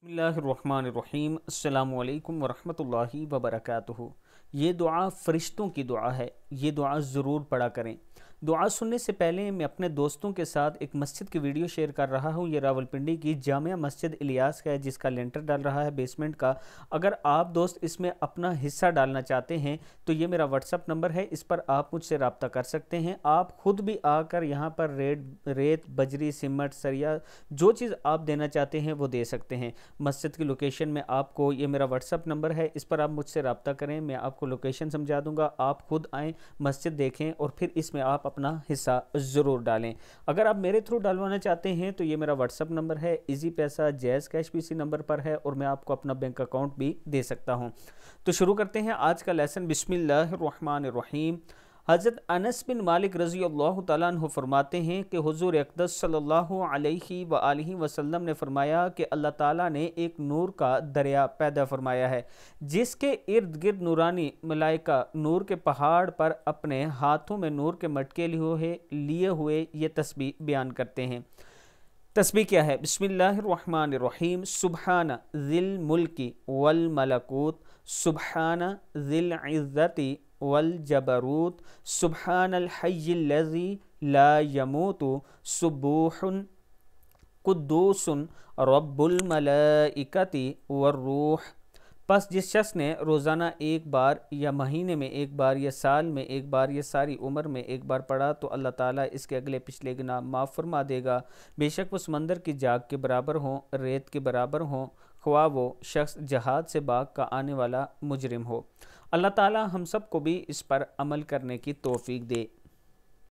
बिस्मिल्लाहिर्रहमानिर्रहीम अस्सलामु अलैकुम वरहमतुल्लाहि वबरकातुहू। ये दुआ फ़रिश्तों की दुआ है, ये दुआ ज़रूर पढ़ा करें। दुआ सुनने से पहले मैं अपने दोस्तों के साथ एक मस्जिद की वीडियो शेयर कर रहा हूँ। ये रावलपिंडी की जामिया मस्जिद इलियास का है, जिसका लेंटर डाल रहा है बेसमेंट का। अगर आप दोस्त इसमें अपना हिस्सा डालना चाहते हैं तो ये मेरा व्हाट्सअप नंबर है, इस पर आप मुझसे रब्ता कर सकते हैं। आप खुद भी आकर यहाँ पर रेत बजरी सीमेंट सरिया जो चीज़ आप देना चाहते हैं वो दे सकते हैं। मस्जिद की लोकेशन में आपको, ये मेरा व्हाट्सअप नंबर है, इस पर आप मुझसे रब्ता करें, मैं आपको लोकेशन समझा दूंगा। आप खुद आएँ, मस्जिद देखें और फिर इसमें आप अपना हिस्सा ज़रूर डालें। अगर आप मेरे थ्रू डालवाना चाहते हैं तो ये मेरा व्हाट्सअप नंबर है, इजी पैसा जैज़ कैश भी इसी नंबर पर है और मैं आपको अपना बैंक अकाउंट भी दे सकता हूँ। तो शुरू करते हैं आज का लेसन। बिस्मिल्लाहिर्रहमानिर्रहीम। हज़रत अनस बिन मालिक रज़ी अल्लाह तआला अन्हु फरमाते हैं कि हुज़ूर अक़दस सल्लल्लाहु अलैहि व आलिहि वसल्लम ने फरमाया कि अल्लाह ताला ने एक नूर का दरिया पैदा फरमाया है, जिसके इर्द गिर्द नूरानी मलाइका नूर के पहाड़ पर अपने हाथों में नूर के मटके लिए हुए ये तस्बीह बयान करते हैं। तस्बीह क्या है? बिस्मिल्लाहिर्रहमानिर्रहीम। सुब्हाना ज़िल मुल्की वल मलकूत, सुब्हाना ज़िल इज़्ज़ति वल जबरूत, सुब्हानल हय्यिल्लज़ी ला यमूतु, सुब्बूहुन कुद्दूसुन रब्बुल मलाइकति वर्रूह। बस जिस शख्स ने रोज़ाना एक बार या महीने में एक बार या साल में एक बार या सारी उम्र में एक बार पढ़ा तो अल्लाह ताला इसके अगले पिछले गुनाह माफ़ फरमा देगा। बेशक वो समंदर की जाग के बराबर हों, रेत के बराबर हों, ख्वाह वो शख्स जहाद से बाग का आने वाला मुजरिम हो। अल्लाह ताला हम सब को भी इस पर अमल करने की तौफीक दे,